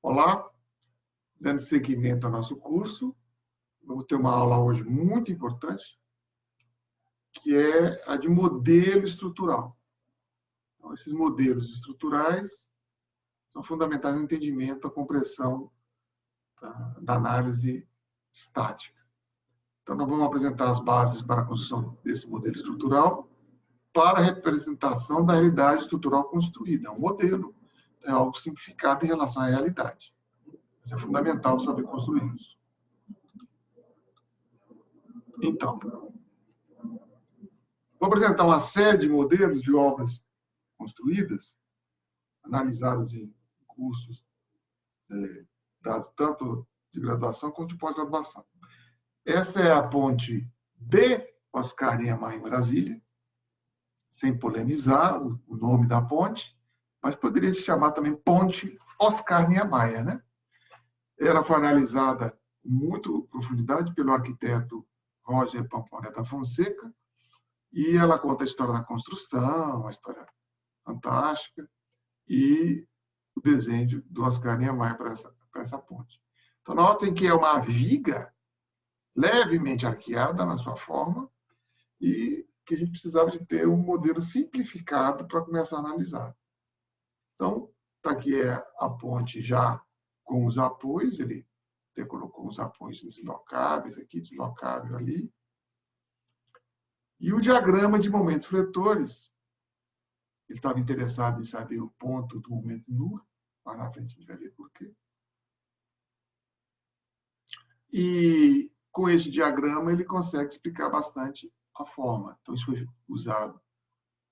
Olá, dando seguimento ao nosso curso, vamos ter uma aula hoje muito importante, que é a de modelo estrutural. Então, esses modelos estruturais são fundamentais no entendimento da compreensão da análise estática. Então, nós vamos apresentar as bases para a construção desse modelo estrutural para a representação da realidade estrutural construída. É um modelo, é algo simplificado em relação à realidade. Isso é fundamental saber construir isso. Então, vou apresentar uma série de modelos de obras construídas, analisadas em cursos tanto de graduação quanto de pós-graduação. Essa é a ponte de Oscar Niemeyer, em Brasília, sem polemizar o nome da ponte, mas poderia se chamar também Ponte Oscar Niemeyer, né? Ela foi analisada com muita profundidade pelo arquiteto Roger Pamplona da Fonseca, e ela conta a história da construção, uma história fantástica, e o desenho do Oscar Niemeyer para essa ponte. Então, notem que é uma viga levemente arqueada na sua forma e que a gente precisava de ter um modelo simplificado para começar a analisar. Então, está aqui a ponte já com os apoios, ele até colocou os apoios deslocáveis aqui, deslocável ali. E o diagrama de momentos fletores, ele estava interessado em saber o ponto do momento nu, lá na frente a gente vai ver por quê. E com esse diagrama ele consegue explicar bastante a forma. Então isso foi usado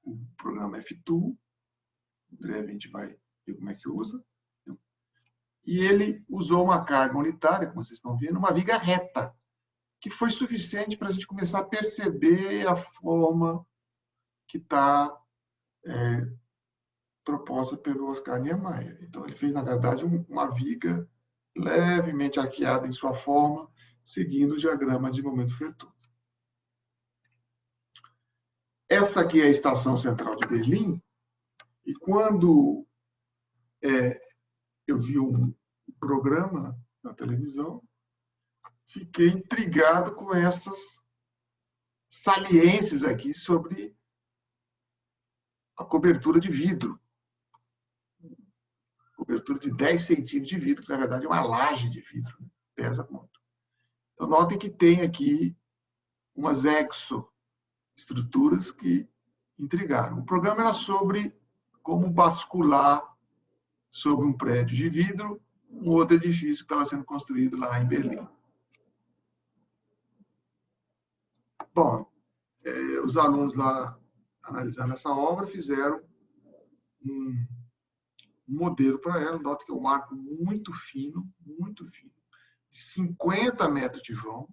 o programa F2, em breve a gente vai ver como é que usa. E ele usou uma carga unitária, como vocês estão vendo, uma viga reta, que foi suficiente para a gente começar a perceber a forma que está proposta pelo Oscar Niemeyer. Então, ele fez, na verdade, uma viga levemente arqueada em sua forma, seguindo o diagrama de momento fletor. Essa aqui é a estação central de Berlim, e quando eu vi um programa na televisão, fiquei intrigado com essas saliências aqui sobre a cobertura de vidro. Cobertura de 10 centímetros de vidro, que na verdade é uma laje de vidro, né? Pesa muito. Então, notem que tem aqui umas exoestruturas que intrigaram. O programa era sobre como bascular sobre um prédio de vidro um outro edifício que estava sendo construído lá em Berlim. Bom, os alunos lá, analisando essa obra, fizeram um modelo para ela. Nota que é um arco muito fino, 50 metros de vão.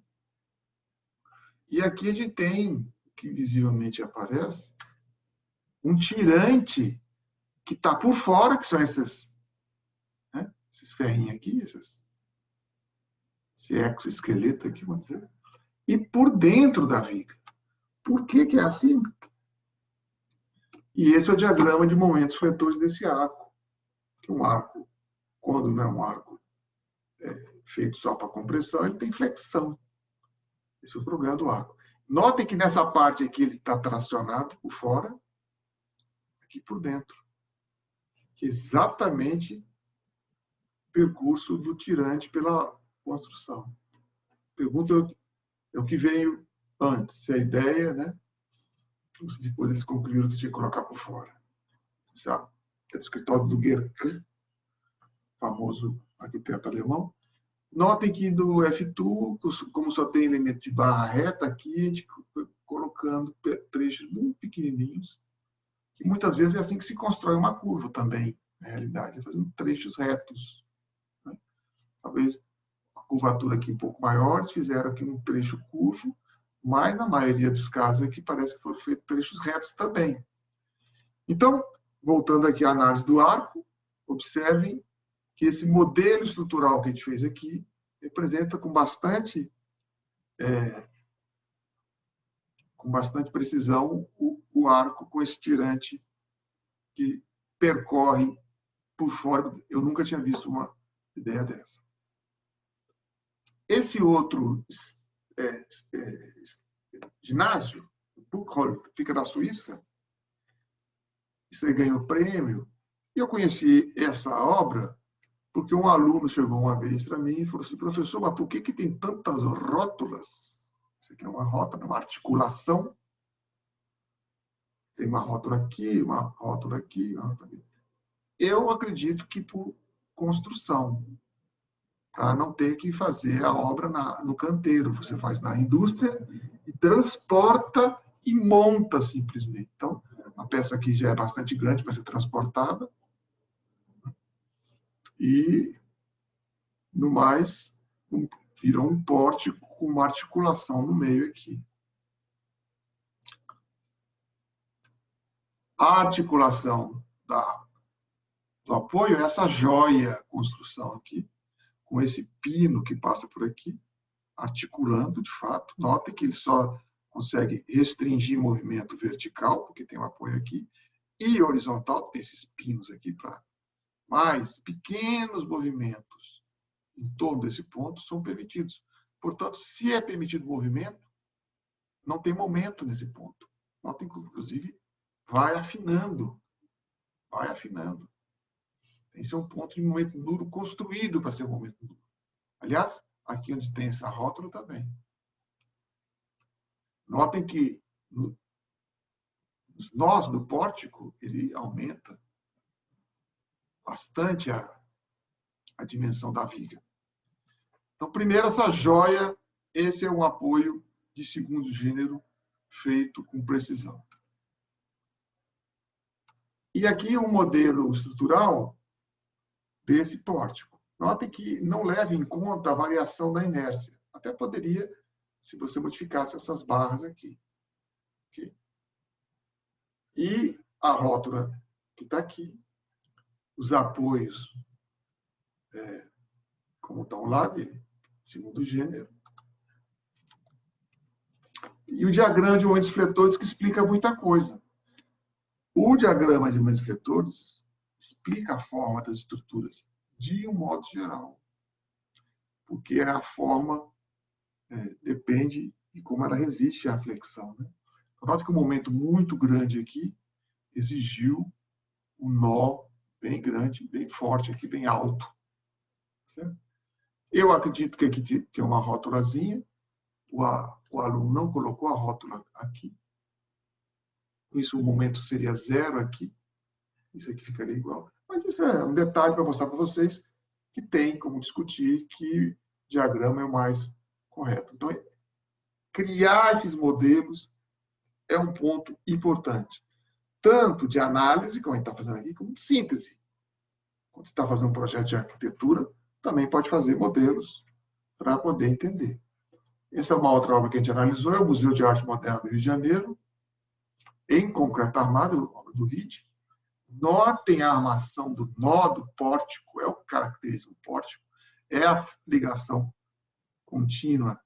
E aqui a gente tem, que visivelmente aparece, um tirante que está por fora, que são esses ferrinhos aqui, esse exoesqueleto aqui, vamos dizer, e por dentro da viga. Por que é assim? E esse é o diagrama de momentos fletores desse arco. Que um arco, quando não é um arco feito só para compressão, ele tem flexão. Esse é o problema do arco. Notem que nessa parte aqui ele está tracionado por fora, aqui por dentro. Que é exatamente o percurso do tirante pela construção. Pergunta é o que veio antes, se a ideia, né? Depois eles concluíram que tinha que colocar por fora. Esse é do escritório do Gerke, famoso arquiteto alemão. Notem que do F2, como só tem elemento de barra reta, aqui a gente foi colocando trechos muito pequenininhos, que muitas vezes é assim que se constrói uma curva também, na realidade, fazendo trechos retos. Né? Talvez a curvatura aqui um pouco maior, eles fizeram aqui um trecho curvo, mas na maioria dos casos aqui parece que foram feitos trechos retos também. Então, voltando aqui à análise do arco, observem que esse modelo estrutural que a gente fez aqui representa com bastante precisão o arco com esse tirante que percorre por fora. Eu nunca tinha visto uma ideia dessa. Esse outro ginásio, Buchholz, fica na Suíça, isso aí ganhou prêmio. E eu conheci essa obra porque um aluno chegou uma vez para mim e falou assim: professor, mas por que tem tantas rótulas? Isso aqui é uma rótula, uma articulação. Tem uma rótula aqui, uma rótula aqui, uma rótula aqui. Eu acredito que por construção, para não ter que fazer a obra no canteiro. Você faz na indústria e transporta e monta simplesmente. Então, a peça aqui já é bastante grande para ser transportada. E, no mais, virou um pórtico com uma articulação no meio aqui. A articulação do apoio é essa joia construção aqui, com esse pino que passa por aqui, articulando de fato. Notem que ele só consegue restringir movimento vertical, porque tem um apoio aqui, e horizontal, tem esses pinos aqui para mais pequenos movimentos em torno desse ponto são permitidos. Portanto, se é permitido movimento, não tem momento nesse ponto. Notem que, inclusive, vai afinando. Vai afinando. Esse é um ponto de momento nulo construído para ser um momento nulo. Aliás, aqui onde tem essa rótula também. Notem que os nós do pórtico, ele aumenta bastante a dimensão da viga. Então, primeiro, essa joia, esse é um apoio de segundo gênero feito com precisão. E aqui um modelo estrutural desse pórtico. Notem que não leva em conta a variação da inércia. Até poderia, se você modificasse essas barras aqui. Okay? E a rótula que está aqui, os apoios, como estão lá dele, segundo gênero. E o diagrama de momentos fletores que explica muita coisa. O diagrama de momentos fletores explica a forma das estruturas de um modo geral. Porque a forma depende de como ela resiste à flexão. Né? Note que um momento muito grande aqui exigiu um nó bem grande, bem forte aqui, bem alto. Certo? Eu acredito que aqui tem uma rótulazinha. O aluno não colocou a rótula aqui. Com isso, o momento seria 0 aqui. Isso aqui ficaria igual. Mas isso é um detalhe para mostrar para vocês que tem como discutir que o diagrama é o mais correto. Então, criar esses modelos é um ponto importante. Tanto de análise, como a gente está fazendo aqui, como de síntese. Quando você está fazendo um projeto de arquitetura, também pode fazer modelos para poder entender. Essa é uma outra obra que a gente analisou, é o Museu de Arte Moderna do Rio de Janeiro, em concreto armado, obra do RIT. Notem a armação do nó do pórtico, é o que caracteriza o pórtico, é a ligação contínua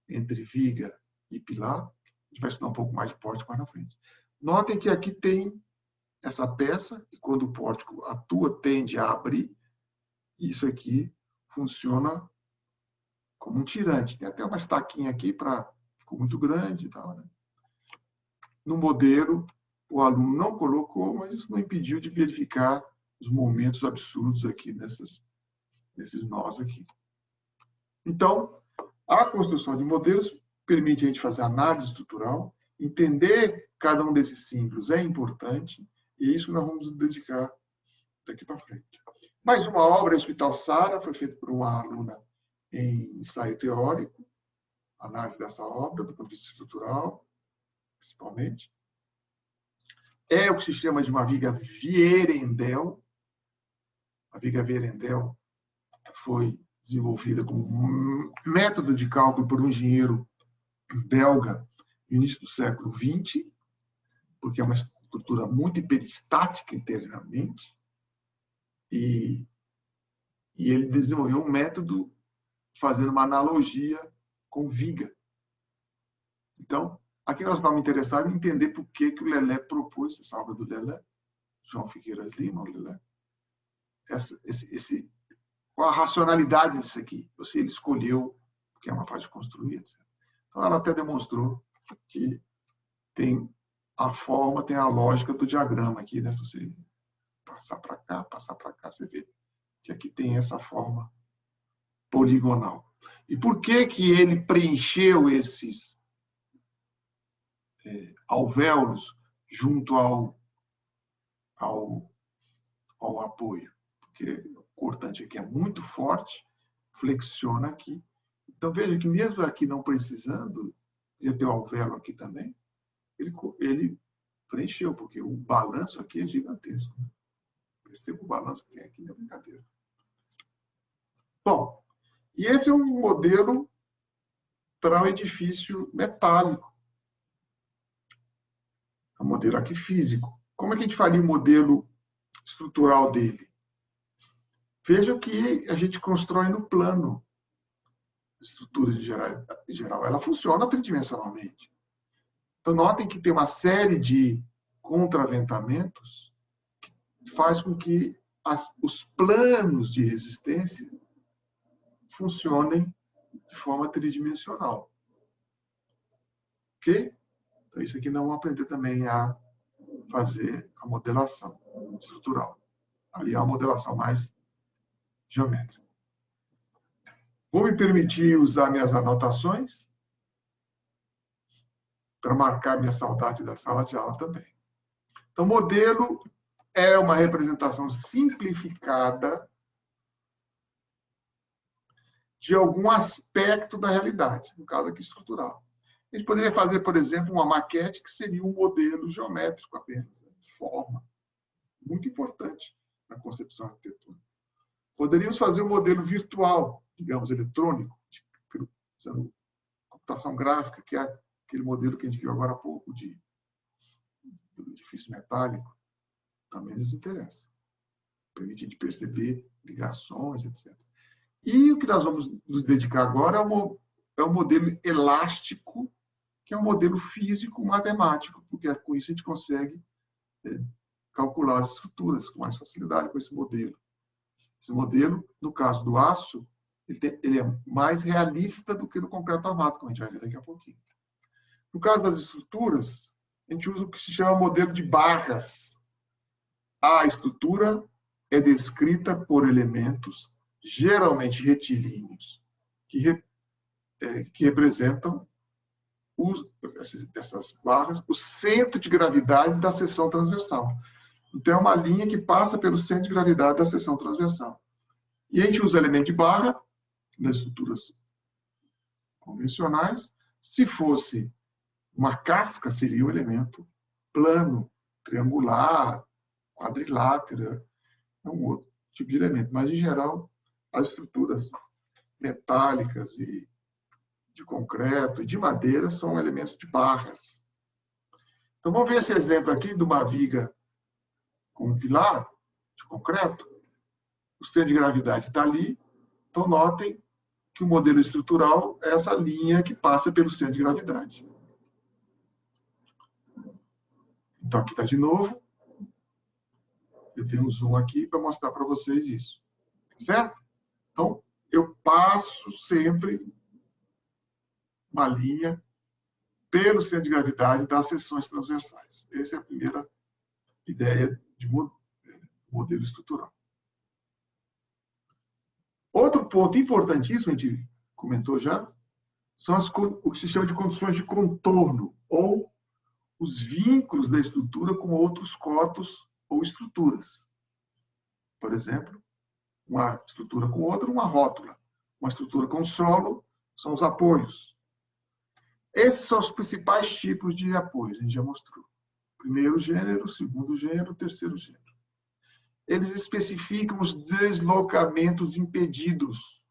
entre viga e pilar. A gente vai estudar um pouco mais de pórtico mais na frente. Notem que aqui tem essa peça, e quando o pórtico atua, tende a abrir. Isso aqui funciona como um tirante. Tem até uma estaquinha aqui para ficou muito grande e tal, né? No modelo, o aluno não colocou, mas isso não impediu de verificar os momentos absurdos aqui nesses nós aqui. Então, a construção de modelos permite a gente fazer análise estrutural, entender cada um desses símbolos é importante, e isso nós vamos nos dedicar daqui para frente. Mais uma obra, o Hospital Sara, foi feita por uma aluna em ensaio teórico, análise dessa obra, do ponto de vista estrutural, principalmente. É o que se chama de uma viga Vierendeel. A viga Vierendeel foi desenvolvida como um método de cálculo por um engenheiro belga no início do século XX, porque é uma estrutura muito hiperestática internamente, e ele desenvolveu um método fazendo uma analogia com viga. Então, aqui nós estamos interessados em entender por que o Lelé propôs essa obra do Lelé, João Figueiras Lima, o Lelé, esse qual a racionalidade disso aqui, ou se ele escolheu, porque é uma fase de construir, etc. Então, ela até demonstrou que tem a forma, tem a lógica do diagrama aqui, né? Se você passar para cá, você vê que aqui tem essa forma poligonal. E por que que ele preencheu esses alvéolos junto ao apoio? Porque o cortante aqui é muito forte, flexiona aqui. Então, veja que mesmo aqui não precisando, ia ter o alvéolo aqui também, ele preencheu, porque o balanço aqui é gigantesco. Perceba o balanço que tem aqui, não é brincadeira. Bom, e esse é um modelo para um edifício metálico. É um modelo aqui físico. Como é que a gente faria o modelo estrutural dele? Vejam que a gente constrói no plano. Estrutura em geral, ela funciona tridimensionalmente. Então, notem que tem uma série de contraventamentos que faz com que os planos de resistência funcionem de forma tridimensional. Ok? Então, isso aqui nós vamos aprender também a fazer a modelação estrutural. Ali é uma modelação mais geométrica. Vou me permitir usar minhas anotações para marcar minha saudade da sala de aula também. Então, modelo é uma representação simplificada de algum aspecto da realidade, no caso aqui estrutural. A gente poderia fazer, por exemplo, uma maquete que seria um modelo geométrico apenas, de forma, muito importante na concepção arquitetônica. Poderíamos fazer um modelo virtual, digamos, eletrônico, usando computação gráfica, que é aquele modelo que a gente viu agora há pouco do edifício metálico, também nos interessa. Permite a gente perceber ligações, etc. E o que nós vamos nos dedicar agora é um modelo elástico, que é um modelo físico-matemático, porque com isso a gente consegue calcular as estruturas com mais facilidade com esse modelo. Esse modelo, no caso do aço, ele é mais realista do que no concreto armado, como a gente vai ver daqui a pouquinho. No caso das estruturas, a gente usa o que se chama modelo de barras. A estrutura é descrita por elementos, geralmente retilíneos, que representam essas barras, o centro de gravidade da seção transversal. Então, é uma linha que passa pelo centro de gravidade da seção transversal. E a gente usa elemento de barra nas estruturas convencionais. Se fosse uma casca, seria um elemento plano, triangular, quadrilátero, é um outro tipo de elemento. Mas, em geral, as estruturas metálicas e de concreto e de madeira são elementos de barras. Então, vamos ver esse exemplo aqui de uma viga com um pilar de concreto. O centro de gravidade está ali. Então, notem que o modelo estrutural é essa linha que passa pelo centro de gravidade. Então, aqui está de novo. Eu tenho um zoom aqui para mostrar para vocês isso. Certo? Então, eu passo sempre uma linha pelo centro de gravidade das seções transversais. Essa é a primeira ideia de modelo estrutural. Outro ponto importantíssimo, a gente comentou já, são o que se chama de condições de contorno, ou os vínculos da estrutura com outros corpos ou estruturas. Por exemplo, uma estrutura com outra, uma rótula. Uma estrutura com solo são os apoios. Esses são os principais tipos de apoios, a gente já mostrou. Primeiro gênero, segundo gênero, terceiro gênero. Eles especificam os deslocamentos impedidos.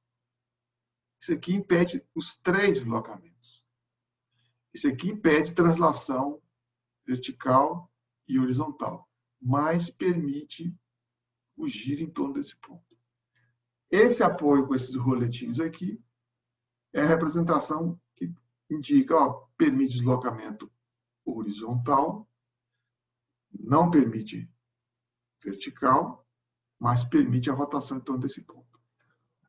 Isso aqui impede os 3 deslocamentos. Isso aqui impede translação vertical e horizontal, mas permite o giro em torno desse ponto. Esse apoio com esses roletinhos aqui é a representação que indica, permite deslocamento horizontal, não permite vertical, mas permite a rotação em torno desse ponto.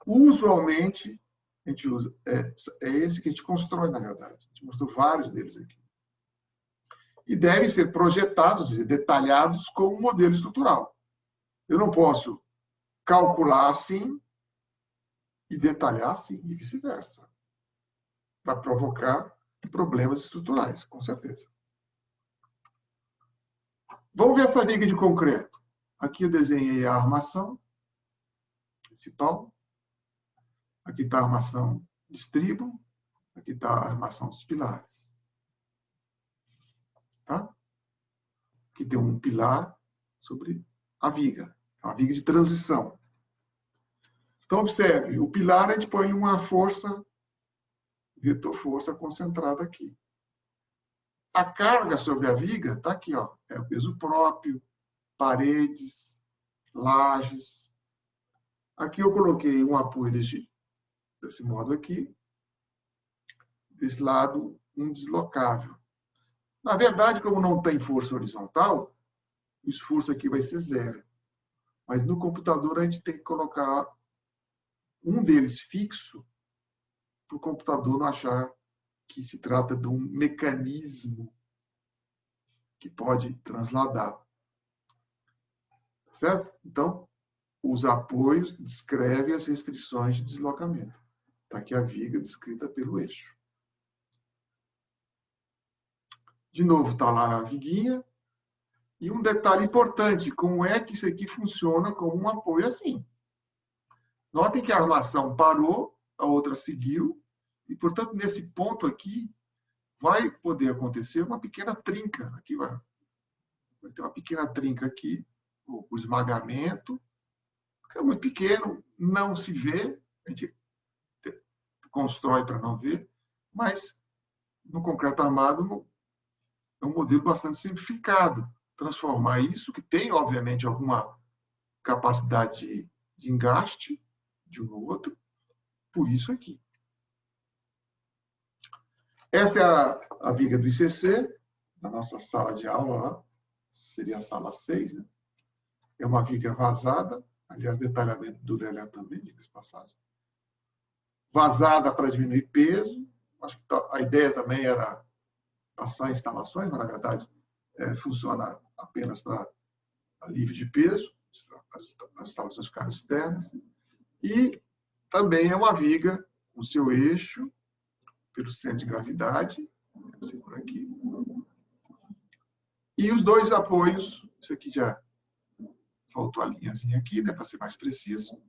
Usualmente, a gente usa, é esse que a gente constrói, na verdade. A gente mostrou vários deles aqui. E devem ser projetados, detalhados como um modelo estrutural. Eu não posso calcular assim e detalhar assim, e vice-versa. Vai provocar problemas estruturais, com certeza. Vamos ver essa viga de concreto. Aqui eu desenhei a armação principal. Aqui está a armação de estribo. Aqui está a armação dos pilares. Tá? Aqui tem um pilar sobre a viga. É uma viga de transição. Então, observe, o pilar a gente põe uma força, vetor força concentrada aqui. A carga sobre a viga está aqui, ó, é o peso próprio, paredes, lajes. Aqui eu coloquei um apoio desse modo aqui. Desse lado, um deslocável. Na verdade, como não tem força horizontal, o esforço aqui vai ser zero. Mas no computador a gente tem que colocar um deles fixo para o computador não achar que se trata de um mecanismo que pode transladar. Certo? Então, os apoios descrevem as restrições de deslocamento. Está aqui a viga descrita pelo eixo. De novo, está lá a viguinha. E um detalhe importante, como é que isso aqui funciona como um apoio assim. Notem que a armação parou, a outra seguiu, e, portanto, nesse ponto aqui, vai poder acontecer uma pequena trinca. Aqui vai ter uma pequena trinca aqui, o esmagamento, que é muito pequeno, não se vê, a gente constrói para não ver, mas no concreto armado é um modelo bastante simplificado. Transformar isso, que tem, obviamente, alguma capacidade de engaste de um no outro, por isso aqui. Essa é a viga do ICC, da nossa sala de aula, seria a sala 6, né? É uma viga vazada, aliás, detalhamento do Lelé também, diga-se de passagem. Vazada para diminuir peso, acho que a ideia também era passar instalações, mas na verdade funciona apenas para alívio de peso, as instalações ficaram externas. E também é uma viga com seu eixo, pelo centro de gravidade, assim por aqui. E os dois apoios, isso aqui já faltou a linhazinha aqui, né, para ser mais preciso.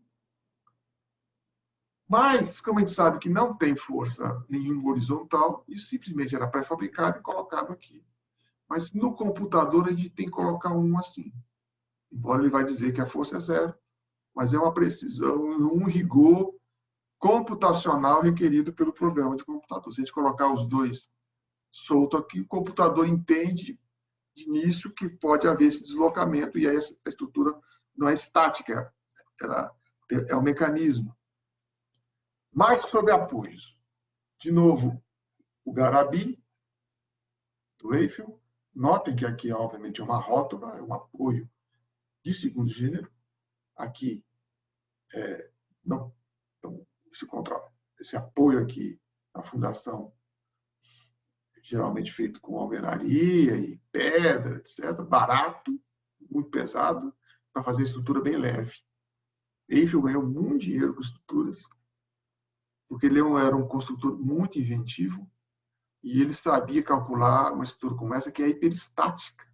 Mas, como a gente sabe que não tem força nenhuma horizontal, isso simplesmente era pré-fabricado e colocado aqui. Mas no computador a gente tem que colocar um assim. Embora ele vai dizer que a força é zero, mas é uma precisão, um rigor computacional requerido pelo programa de computador. Se a gente colocar os dois soltos aqui, o computador entende de início que pode haver esse deslocamento, e aí a estrutura não é estática, ela é um mecanismo. Mais sobre apoios. De novo, o Garabi, do Eiffel. Notem que aqui, obviamente, é uma rótula, é um apoio de segundo gênero. Aqui, não, então, esse apoio aqui na fundação, geralmente feito com alvenaria e pedra, etc. Barato, muito pesado, para fazer estrutura bem leve. Eiffel ganhou muito dinheiro com estruturas, porque ele era um construtor muito inventivo e ele sabia calcular uma estrutura como essa, que é hiperestática,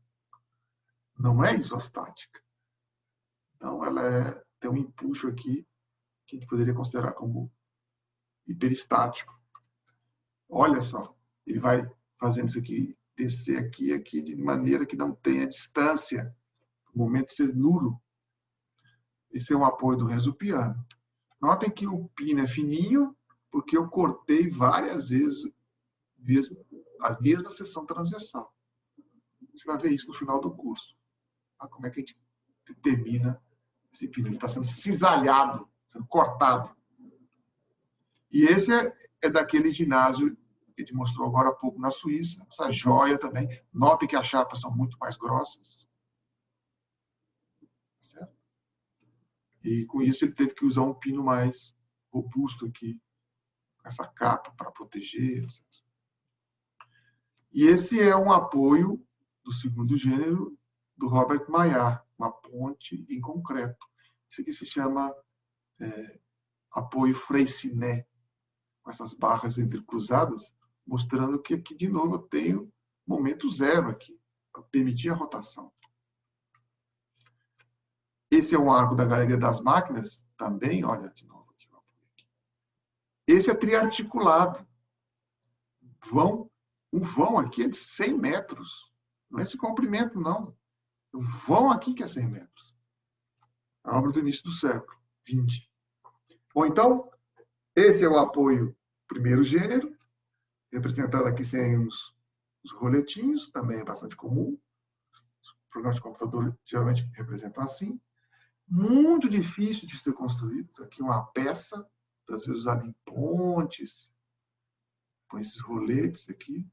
não é isostática. Então, ela tem um empuxo aqui que a gente poderia considerar como hiperestático. Olha só, ele vai fazendo isso aqui descer aqui, de maneira que não tenha distância, o momento de ser nulo. Esse é um apoio do Renzo Piano. Notem que o pino é fininho, porque eu cortei várias vezes a mesma seção transversal. A gente vai ver isso no final do curso. Como é que a gente determina esse pino? Ele está sendo cisalhado, sendo cortado. E esse é daquele ginásio que a gente mostrou agora há pouco na Suíça. Essa joia também. Notem que as chapas são muito mais grossas. Certo? E com isso ele teve que usar um pino mais robusto aqui, essa capa para proteger, etc. E esse é um apoio do segundo gênero do Robert Maillard, uma ponte em concreto. Isso aqui se chama apoio Freycinet, com essas barras entrecruzadas, mostrando que aqui, de novo, eu tenho momento zero aqui, para permitir a rotação. Esse é um arco da Galeria das Máquinas, também, olha de novo aqui. Esse é triarticulado. Um vão aqui é de 100 metros. Não é esse comprimento, não. O vão aqui que é 100 metros. A obra do início do século XX. Bom, então, esse é o apoio primeiro gênero, representado aqui sem os roletinhos, também é bastante comum. Os programas de computador geralmente representam assim. Muito difícil de ser construído. Aqui uma peça, às vezes usada em pontes, com esses roletes aqui.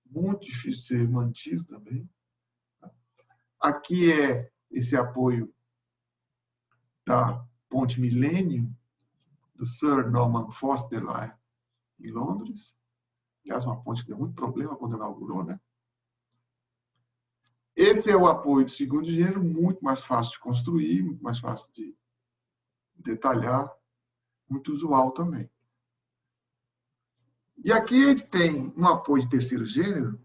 Muito difícil de ser mantido também. Aqui é esse apoio da Ponte Millennium, do Sir Norman Foster, lá em Londres. Aliás, uma ponte que deu muito problema quando inaugurou, né? Esse é o apoio do segundo gênero, muito mais fácil de construir, muito mais fácil de detalhar, muito usual também. E aqui a gente tem um apoio de terceiro gênero,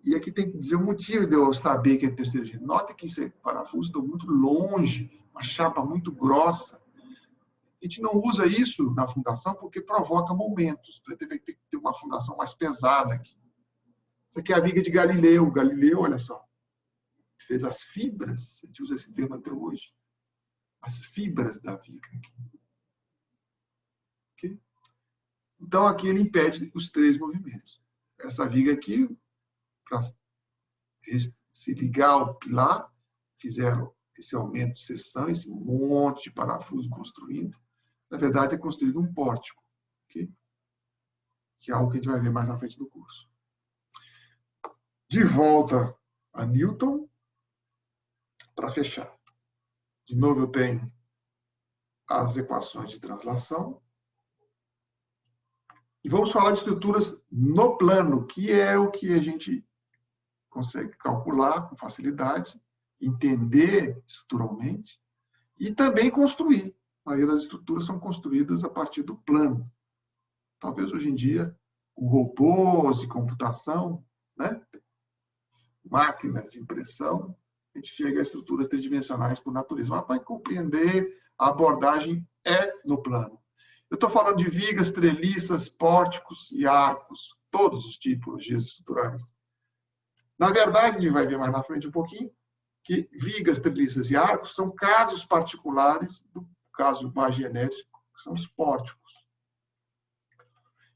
e aqui tem que dizer o motivo de eu saber que é terceiro gênero. Nota que esse parafuso está muito longe, uma chapa muito grossa. A gente não usa isso na fundação porque provoca momentos. Então, teve que ter uma fundação mais pesada aqui. Isso aqui é a viga de Galileu. Galileu, olha só, fez as fibras, a gente usa esse termo até hoje, as fibras da viga aqui. Okay? Então, aqui ele impede os 3 movimentos. Essa viga aqui, para se ligar ao pilar, fizeram esse aumento de seção, esse monte de parafuso construindo. Na verdade, é construído um pórtico, okay? Que é algo que a gente vai ver mais na frente do curso. De volta a Newton, para fechar. De novo, eu tenho as equações de translação. E vamos falar de estruturas no plano, que é o que a gente consegue calcular com facilidade, entender estruturalmente e também construir. A maioria das estruturas são construídas a partir do plano. Talvez hoje em dia, com robôs e computação, né? Máquinas de impressão, a gente chega a estruturas tridimensionais por natureza. Mas para compreender, a abordagem é no plano. Eu estou falando de vigas, treliças, pórticos e arcos, todos os tipologias estruturais. Na verdade, a gente vai ver mais na frente um pouquinho, que vigas, treliças e arcos são casos particulares do caso mais genérico, que são os pórticos.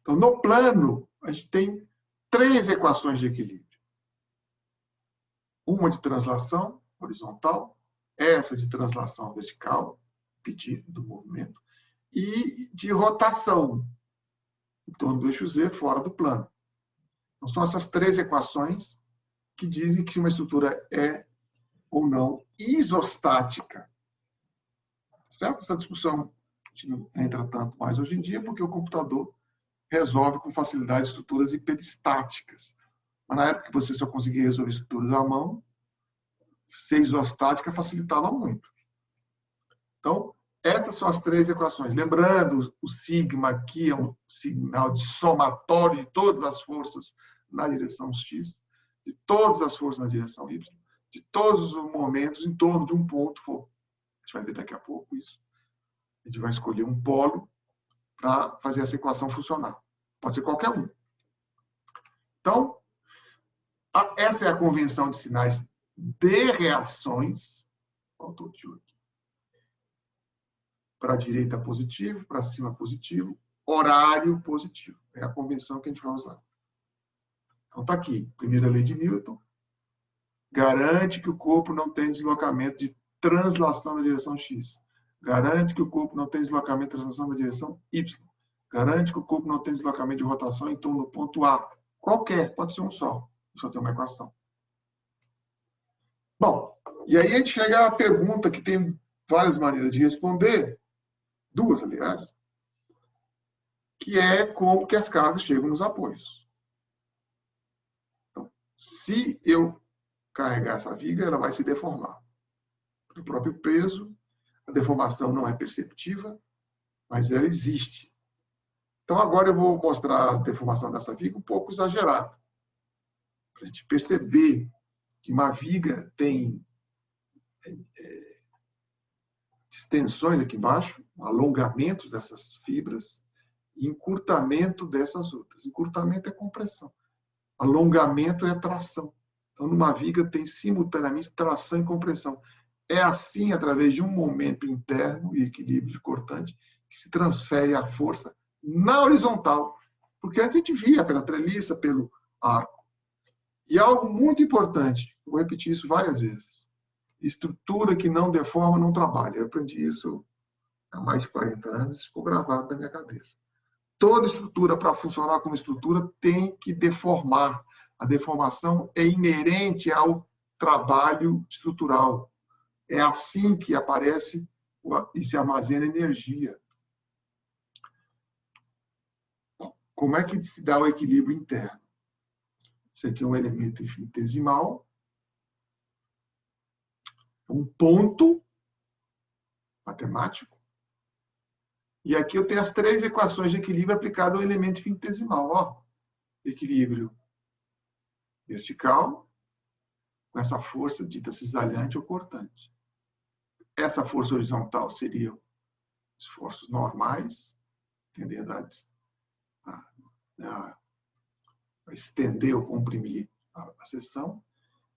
Então, no plano, a gente tem 3 equações de equilíbrio. Uma de translação horizontal, essa de translação vertical, pedido do movimento, e de rotação em torno do eixo Z fora do plano. Então, são essas 3 equações que dizem que se uma estrutura é ou não isostática. Certo? Essa discussão a gente não entra tanto mais hoje em dia, porque o computador resolve com facilidade estruturas hiperestáticas. Mas na época que você só conseguia resolver estruturas à mão, ser isostática facilitava muito. Então, essas são as 3 equações. Lembrando, o sigma aqui é um sinal de somatório de todas as forças na direção x, de todas as forças na direção y, de todos os momentos em torno de um ponto. A gente vai ver daqui a pouco isso. A gente vai escolher um polo para fazer essa equação funcionar. Pode ser qualquer um. Então, essa é a convenção de sinais de reações. Faltou o tio aqui. Para a direita positivo, para cima positivo, horário positivo. É a convenção que a gente vai usar. Então, está aqui. Primeira lei de Newton. Garante que o corpo não tem deslocamento de translação na direção x. Garante que o corpo não tem deslocamento de translação na direção y. Garante que o corpo não tem deslocamento de rotação em torno do ponto A. Qualquer, pode ser um só. Só tem uma equação. Bom, e aí a gente chega à pergunta que tem várias maneiras de responder, 2, aliás. que é como que as cargas chegam nos apoios. Então, se eu carregar essa viga, ela vai se deformar. Pelo próprio peso, a deformação não é perceptível, mas ela existe. Então, agora eu vou mostrar a deformação dessa viga um pouco exagerada, para a gente perceber que uma viga tem extensões aqui embaixo, alongamentos dessas fibras e encurtamento dessas outras. Encurtamento é compressão. Alongamento é tração. Então, numa viga tem simultaneamente tração e compressão. É assim, através de um momento interno e equilíbrio de cortante, que se transfere a força na horizontal. Porque antes a gente via pela treliça, pelo arco. E algo muito importante, vou repetir isso várias vezes. Estrutura que não deforma não trabalha. Eu aprendi isso há mais de 40 anos, isso ficou gravado na minha cabeça. Toda estrutura, para funcionar como estrutura, tem que deformar. A deformação é inerente ao trabalho estrutural. É assim que aparece e se armazena energia. Como é que se dá o equilíbrio interno? Isso aqui é um elemento infinitesimal, um ponto matemático. E aqui eu tenho as 3 equações de equilíbrio aplicadas ao elemento infinitesimal. Ó, equilíbrio vertical, com essa força dita cisalhante ou cortante. Essa força horizontal seria esforços normais, tendendo a estender ou comprimir a seção.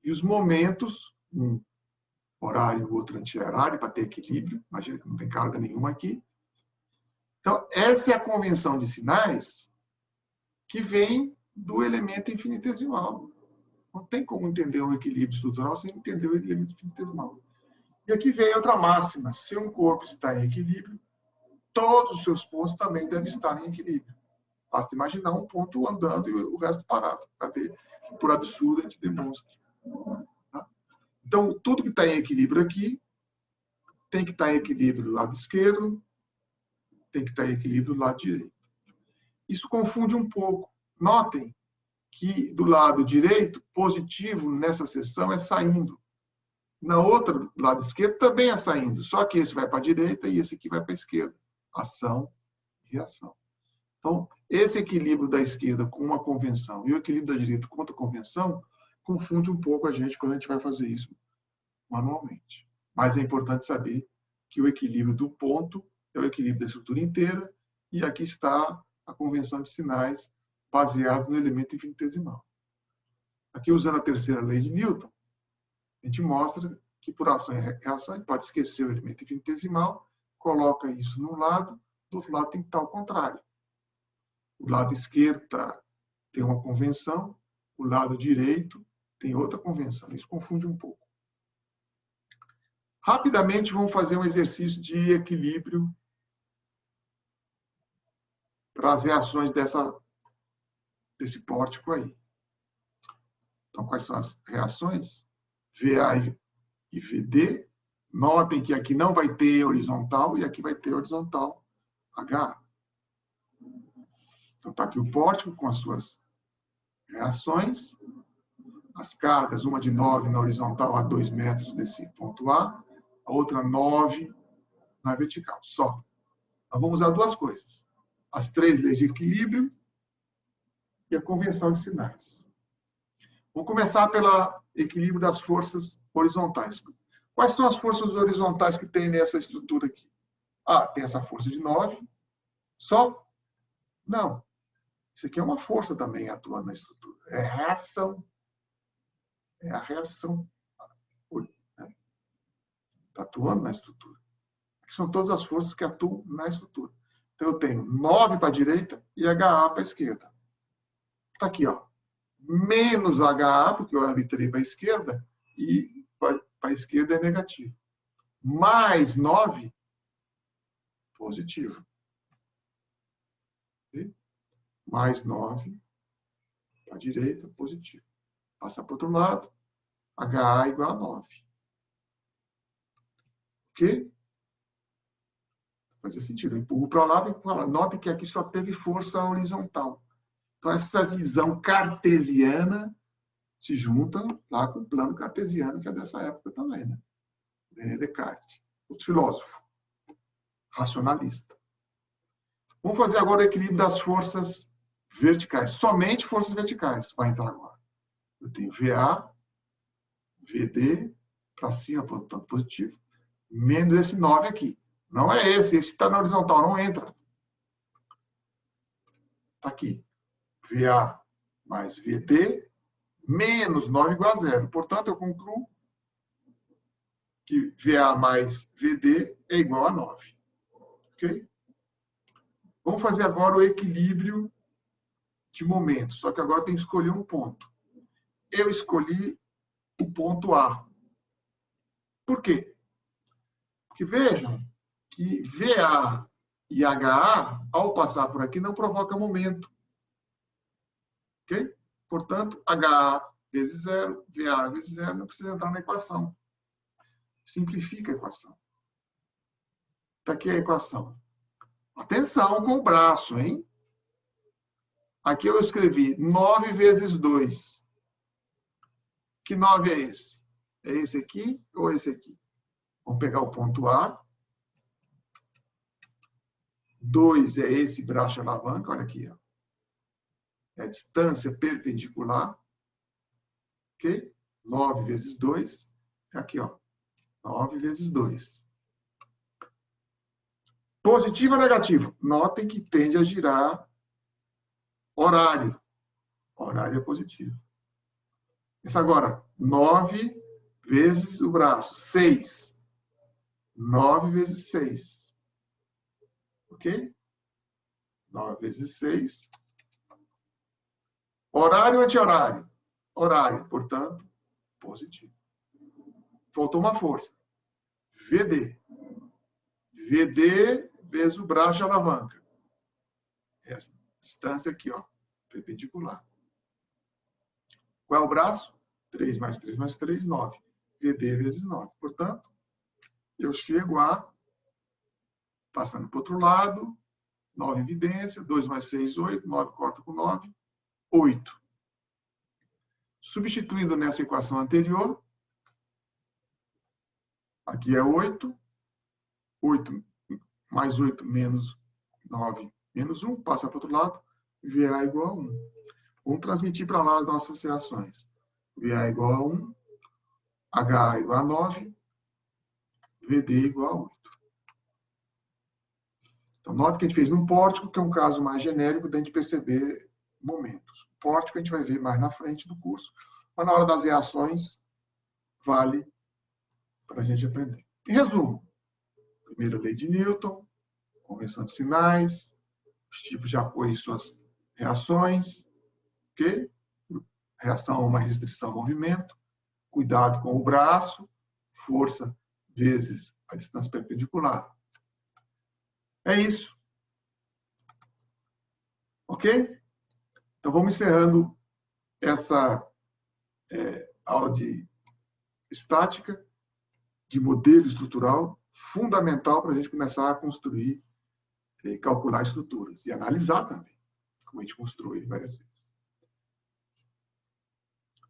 E os momentos, um horário e outro anti-horário, para ter equilíbrio. Imagina que não tem carga nenhuma aqui. Então, essa é a convenção de sinais que vem do elemento infinitesimal. Não tem como entender o equilíbrio estrutural sem entender o elemento infinitesimal. E aqui vem outra máxima. Se um corpo está em equilíbrio, todos os seus pontos também devem estar em equilíbrio. Basta imaginar um ponto andando e o resto parado, para ver que, por absurdo, a gente demonstra. Então, tudo que está em equilíbrio aqui tem que estar em equilíbrio do lado esquerdo, tem que estar em equilíbrio do lado direito. Isso confunde um pouco. Notem que do lado direito, positivo nessa seção é saindo. Na outra, do lado esquerdo, também é saindo. Só que esse vai para a direita e esse aqui vai para a esquerda. Ação e reação. Então, esse equilíbrio da esquerda com uma convenção e o equilíbrio da direita com outra convenção confunde um pouco a gente quando a gente vai fazer isso manualmente. Mas é importante saber que o equilíbrio do ponto é o equilíbrio da estrutura inteira e aqui está a convenção de sinais baseados no elemento infinitesimal. Aqui, usando a terceira lei de Newton, a gente mostra que por ação e reação a gente pode esquecer o elemento infinitesimal, coloca isso num lado, do outro lado tem que estar ao contrário. O lado esquerdo tem uma convenção, o lado direito tem outra convenção. Isso confunde um pouco. Rapidamente, vamos fazer um exercício de equilíbrio para as reações desse pórtico aí. Então, quais são as reações? VA e VD. Notem que aqui não vai ter horizontal e aqui vai ter horizontal H. Então, está aqui o pórtico com as suas reações. As cargas, uma de 9 na horizontal a 2 metros desse ponto A, a outra 9 na vertical, só. Nós vamos usar 2 coisas. As 3 leis de equilíbrio e a convenção de sinais. Vamos começar pelo equilíbrio das forças horizontais. Quais são as forças horizontais que tem nessa estrutura aqui? Ah, tem essa força de 9. Só? Não. Isso aqui é uma força também atuando na estrutura. É reação. É a reação. Está atuando na estrutura. São todas as forças que atuam na estrutura. Então, eu tenho 9 para a direita e HA para a esquerda. Está aqui, ó. Menos HA, porque eu arbitrei para a esquerda, e para a esquerda é negativo. Mais 9, positivo. Okay? Mais 9 para a direita, positivo. Passa para o outro lado, HA igual a 9. Ok? Fazia sentido. Eu empurro para o lado e para lá. Notem que aqui só teve força horizontal. Então, essa visão cartesiana se junta lá com o plano cartesiano, que é dessa época também, né? René Descartes, outro filósofo, racionalista. Vamos fazer agora o equilíbrio das forças verticais. Somente forças verticais vai entrar agora. Eu tenho VA, VD, para cima, portanto, positivo, menos esse 9 aqui. Não é esse está na horizontal, não entra. Está aqui. VA mais VD, menos 9 igual a zero. Portanto, eu concluo que VA mais VD é igual a 9. Ok? Vamos fazer agora o equilíbrio de momento. Só que agora tem que escolher um ponto. Eu escolhi o ponto A. Por quê? Porque vejam que VA e HA, ao passar por aqui, não provoca momento. Ok? Portanto, HA vezes zero, VA vezes zero, não precisa entrar na equação. Simplifica a equação. Está aqui a equação. Atenção com o braço, hein? Aqui eu escrevi 9 vezes 2. Que 9 é esse? É esse aqui ou esse aqui? Vamos pegar o ponto A. 2 é esse braço de alavanca, olha aqui. Ó. É a distância perpendicular. Ok? 9 vezes 2. É aqui, ó. 9 vezes 2. Positivo ou negativo? Notem que tende a girar horário. Horário é positivo. Isso agora, 9 vezes o braço, 6. 9 vezes 6. Ok? 9 vezes 6. Horário ou anti-horário? Horário, portanto, positivo. Faltou uma força. VD. VD vezes o braço de alavanca. Essa distância aqui, ó, perpendicular. Qual é o braço? 3 mais 3 mais 3, 9. VD vezes 9. Portanto, eu chego a, passando para o outro lado, 9 evidência, 2 mais 6, 8, 9 corta com 9, 8. Substituindo nessa equação anterior, aqui é 8, 8 mais 8 menos 9 menos 1, passa para o outro lado, VA igual a 1. Vamos transmitir para lá as nossas reações. VA igual a 1, HA igual a 9, VD igual a 8. Então, note que a gente fez num pórtico, que é um caso mais genérico da gente perceber momentos. O pórtico a gente vai ver mais na frente do curso, mas na hora das reações, vale para a gente aprender. Em resumo, primeira lei de Newton, convenção de sinais, os tipos de apoio e suas reações, ok? Reação a uma restrição ao movimento, cuidado com o braço, força vezes a distância perpendicular. É isso. Ok? Então, vamos encerrando essa aula de estática, de modelo estrutural, fundamental para a gente começar a construir e calcular estruturas. E analisar também, como a gente construiu várias vezes.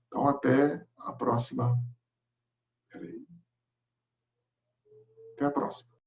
Então, até a próxima. Até a próxima.